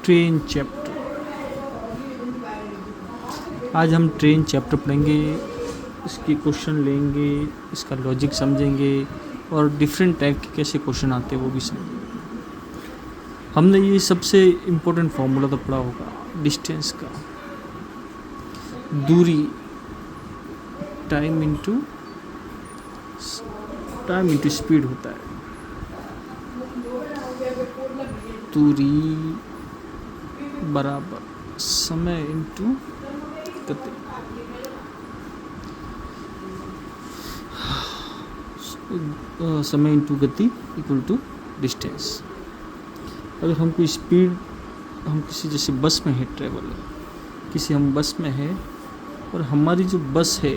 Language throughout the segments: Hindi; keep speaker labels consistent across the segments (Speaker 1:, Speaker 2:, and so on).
Speaker 1: Train chapter. आज हम ट्रेन चैप्टर पढ़ेंगे, इसके क्वेश्चन लेंगे, इसका लॉजिक समझेंगे और डिफरेंट टाइप के कैसे क्वेश्चन आते हैं वो भी समझेंगे। हमने ये सबसे इम्पोर्टेंट फॉर्मूला तो पढ़ा होगा डिस्टेंस का, दूरी, टाइम इंटू स्पीड होता है। दूरी बराबर समय इंटू गति। समय इंटू गति इक्वल टू डिस्टेंस। अगर हम कोई स्पीड, हम किसी जैसे बस में है, ट्रेवल किसी हम बस में है और हमारी जो बस है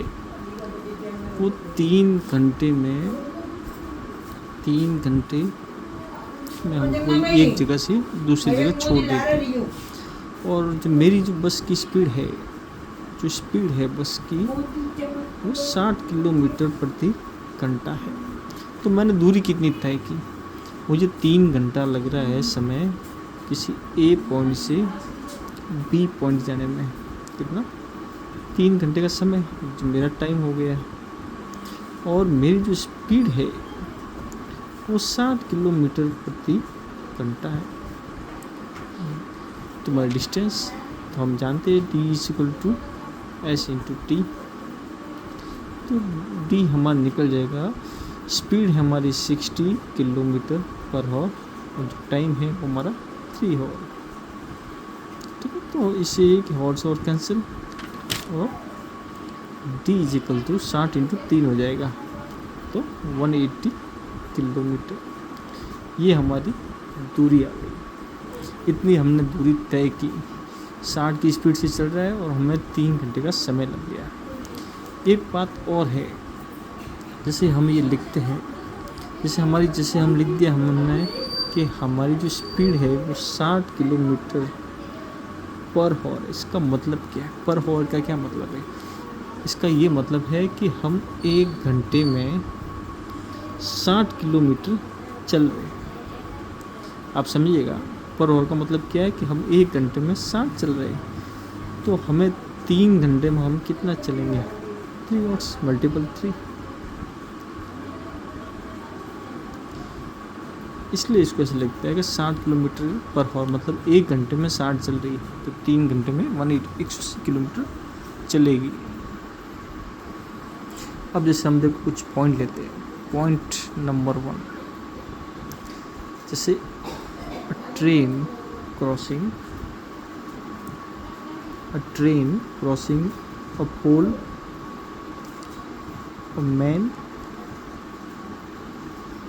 Speaker 1: वो 3 घंटे में हमको एक जगह से दूसरी जगह छोड़ देती है। और जो मेरी जो बस की स्पीड है, बस की वो 60 किलोमीटर प्रति घंटा है। तो मैंने दूरी कितनी तय की, मुझे 3 घंटा लग रहा है समय किसी ए पॉइंट से बी पॉइंट जाने में। कितना? 3 घंटे का समय जो मेरा टाइम हो गया है। और मेरी जो स्पीड है वो 60 किलोमीटर प्रति घंटा है। तुम्हारा डिस्टेंस तो हम जानते हैं d = s × t। तो d हमारा निकल जाएगा, स्पीड है हमारी 60 किलोमीटर पर आवर और जो टाइम है वो हमारा 3 आवर। ठीक है, तो इसे एक हॉर्स और कैंसिल और d = 60 × 3 हो जाएगा, तो 180 किलोमीटर। ये हमारी दूरी आ गई। इतनी हमने दूरी तय की, 60 की स्पीड से चल रहा है और हमें 3 घंटे का समय लग गया। एक बात और है, जैसे हम ये लिखते हैं, जैसे हम लिख दिया हमने कि हमारी जो स्पीड है वो 60 किलोमीटर पर आवर। इसका मतलब क्या है? पर आवर का क्या मतलब है? इसका ये मतलब है कि हम 1 घंटे में 60 किलोमीटर चल रहे हैं। आप समझिएगा, पर आवर का मतलब क्या है कि हम 1 घंटे में 60 चल रहे हैं। तो हमें 3 घंटे में हम कितना चलेंगे? 3 आवर्स × 3। इसलिए इसको ऐसे लिखते हैं कि 60 किलोमीटर पर आवर मतलब 1 घंटे में 60 चल रही है, तो 3 घंटे में 180 किलोमीटर चलेगी। अब जैसे हम देखो कुछ पॉइंट लेते हैं। पॉइंट नंबर 1, जैसे train crossing a pole, a man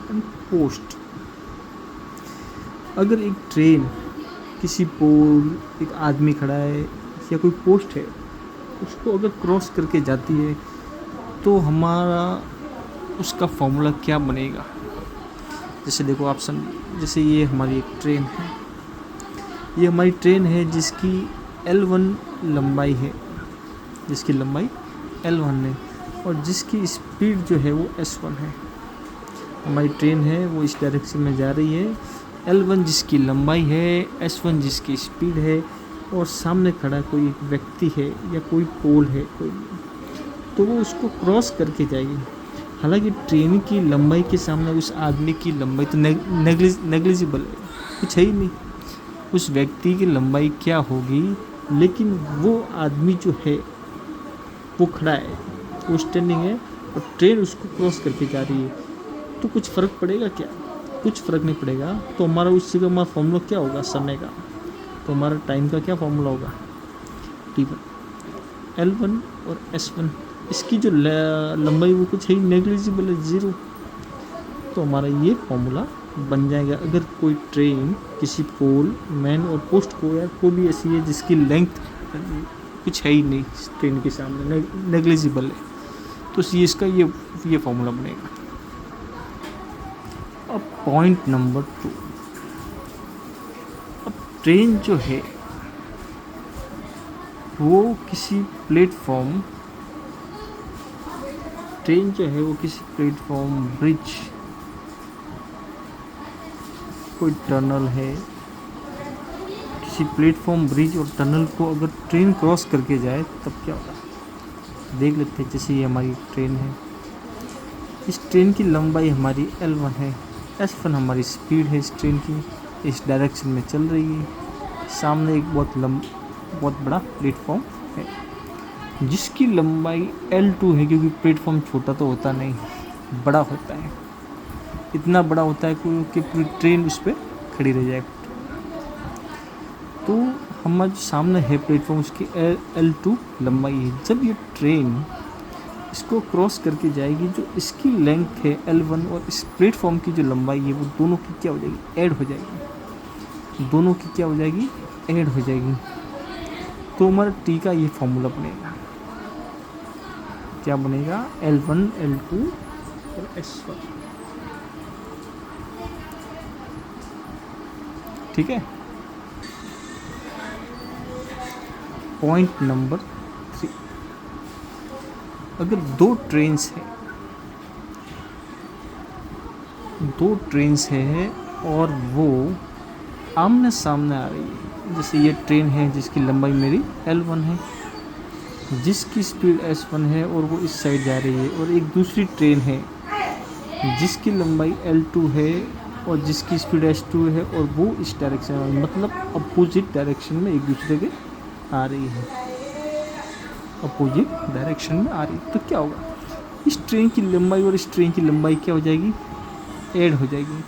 Speaker 1: and post. अगर एक ट्रेन किसी पोल, एक आदमी खड़ा है या कोई पोस्ट है, उसको अगर क्रॉस करके जाती है तो हमारा उसका फॉर्मूला क्या बनेगा? जैसे देखो आप जैसे ये हमारी एक ट्रेन है, ये हमारी ट्रेन है जिसकी L1 लंबाई है, L1 है और जिसकी स्पीड जो है वो S1 है। हमारी ट्रेन है वो इस डायरेक्शन में जा रही है, L1 जिसकी लंबाई है, S1 जिसकी स्पीड है और सामने खड़ा कोई एक व्यक्ति है या कोई पोल है कोई, तो वो उसको क्रॉस करके जाएगी। हालांकि ट्रेन की लंबाई के सामने उस आदमी की लंबाई तो नेग्लिजिबल है, कुछ है ही नहीं। उस व्यक्ति की लंबाई क्या होगी, लेकिन वो आदमी जो है वो खड़ा है, वो स्टैंडिंग है और ट्रेन उसको क्रॉस करके जा रही है। तो कुछ फ़र्क पड़ेगा क्या? कुछ फ़र्क नहीं पड़ेगा। तो हमारा उस जगह हमारा फॉर्मूला क्या होगा समय का? तो हमारा टाइम का क्या फॉर्मूला होगा? T1 L1 और S1, इसकी जो लंबाई वो कुछ है ही नेग्लिजिबल है, 0। तो हमारा ये फॉर्मूला बन जाएगा। अगर कोई ट्रेन किसी पोल, मैन और पोस्ट को, या कोई भी ऐसी है जिसकी लेंथ कुछ है ही नहीं ट्रेन के सामने, नेग्लिजिबल है, तो इसका ये फॉर्मूला बनेगा। अब पॉइंट नंबर 2, अब ट्रेन जो है वो किसी प्लेटफॉर्म, ब्रिज, कोई टनल है, किसी प्लेटफॉर्म, ब्रिज और टनल को अगर ट्रेन क्रॉस करके जाए तब क्या होगा, देख लेते हैं। जैसे ये हमारी ट्रेन है, इस ट्रेन की लंबाई हमारी L1 है, S1 हमारी स्पीड है इस ट्रेन की, इस डायरेक्शन में चल रही है। सामने एक बहुत बड़ा प्लेटफॉर्म है जिसकी लंबाई L2 है, क्योंकि प्लेटफॉर्म छोटा तो होता नहीं, बड़ा होता है, इतना बड़ा होता है कि पूरी ट्रेन उस पर खड़ी रह जाए। तो हमारे जो सामने है प्लेटफॉर्म, उसकी L2 लंबाई है। जब ये ट्रेन इसको क्रॉस करके जाएगी, जो इसकी लेंथ है L1 और इस प्लेटफॉर्म की जो लंबाई है वो दोनों की क्या हो जाएगी, ऐड हो जाएगी, दोनों की क्या हो जाएगी, ऐड हो जाएगी। तो हमारा T का ये फॉर्मूला बनेगा, क्या बनेगा, L1 L2 और S1। ठीक है। पॉइंट नंबर 3, अगर दो ट्रेन्स है और वो आमने सामने आ रही है, जैसे ये ट्रेन है जिसकी लंबाई मेरी L1 है, जिसकी स्पीड S1 है और वो इस साइड जा रही है, और एक दूसरी ट्रेन है जिसकी लंबाई L2 है और जिसकी स्पीड S2 है और वो इस डायरेक्शन में, मतलब अपोजिट डायरेक्शन में एक दूसरे के आ रही है, अपोजिट डायरेक्शन में आ रही है। तो क्या होगा, इस ट्रेन की लंबाई और इस ट्रेन की लंबाई क्या हो जाएगी, ऐड हो जाएगी,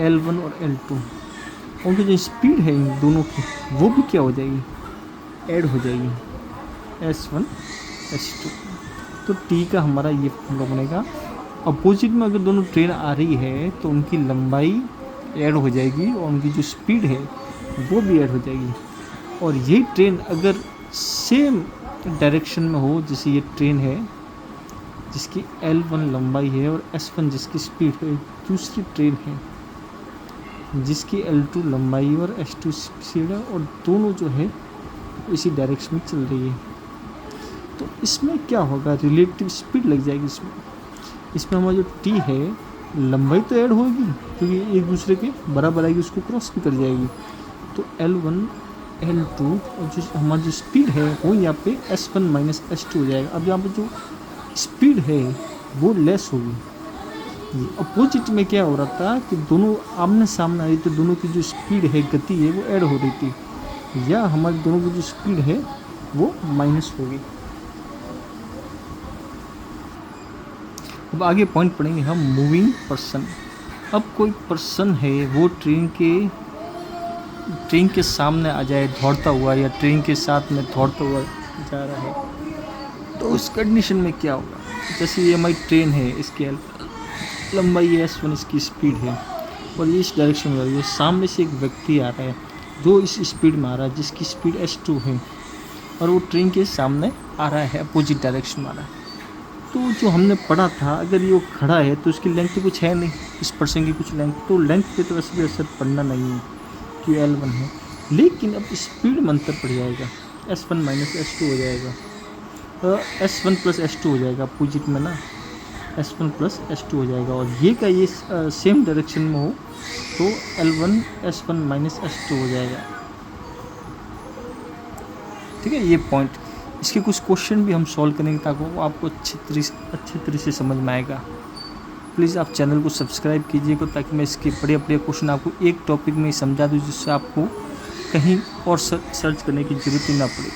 Speaker 1: L1 और L2। उनकी जो स्पीड है इन दोनों की वो भी क्या हो जाएगी, ऐड हो जाएगी, S1 S2। तो T का हमारा ये फॉर्मूला बनेगा। अपोजिट में अगर दोनों ट्रेन आ रही है तो उनकी लंबाई ऐड हो जाएगी और उनकी जो स्पीड है वो भी ऐड हो जाएगी। और ये ट्रेन अगर सेम डायरेक्शन में हो, जैसे ये ट्रेन है जिसकी L1 लंबाई है और S1 जिसकी स्पीड है, दूसरी ट्रेन है जिसकी L2 लंबाई और S2 स्पीड है, और दोनों जो है इसी डायरेक्शन में चल रही है, तो इसमें क्या होगा, रिलेटिव स्पीड लग जाएगी इसमें हमारा जो T है, लंबाई तो ऐड होगी क्योंकि एक दूसरे के बराबर आएगी, उसको क्रॉस भी कर जाएगी। तो L1 L2 और जो हमारी जो स्पीड है वो यहाँ पे S1 माइनस S2 हो जाएगा। अब यहाँ पे जो स्पीड है वो लेस होगी। अपोजिट में क्या हो रहा था कि दोनों आमने सामने आ रही, तो दोनों की जो स्पीड है, गति है, वो ऐड हो रही थी, या हमारी दोनों की जो स्पीड है वो माइनस होगी। अब आगे पॉइंट पढ़ेंगे हम, मूविंग पर्सन। अब कोई पर्सन है वो ट्रेन के सामने आ जाए दौड़ता हुआ, या ट्रेन के साथ में दौड़ता हुआ जा रहा है, तो उस कंडीशन में क्या होगा, जैसे ये हमारी ट्रेन है, इसकी लंबाई S1, इसकी स्पीड है और ये इस डायरेक्शन में आ रही है, सामने से एक व्यक्ति आ रहा है जो इस स्पीड में आ रहा है, जिसकी स्पीड S2 है और वो ट्रेन के सामने आ रहा है, अपोजिट डायरेक्शन में आ रहा है। तो जो हमने पढ़ा था, अगर ये वो खड़ा है तो उसकी लेंथ तो कुछ है नहीं, इस पर्सन की कुछ लेंथ, तो लेंथ पे तो वैसे भी असर पड़ना नहीं है कि L1 है, लेकिन अब स्पीड में अंतर पड़ जाएगा, S1 माइनस S2 हो जाएगा, तो S1 प्लस S2 हो जाएगा, अपोजिट में ना S1 प्लस S2 हो जाएगा, और ये का ये सेम डायरेक्शन में हो तो L1 S1 माइनस S2 हो जाएगा। ठीक है, ये पॉइंट, इसके कुछ क्वेश्चन भी हम सॉल्व करेंगे ताकि वो आपको अच्छी तरह से समझ में आएगा। प्लीज़ आप चैनल को सब्सक्राइब कीजिएगा ताकि मैं इसके बड़े क्वेश्चन आपको एक टॉपिक में समझा दूँ, जिससे आपको कहीं और सर्च करने की ज़रूरत ही ना पड़े।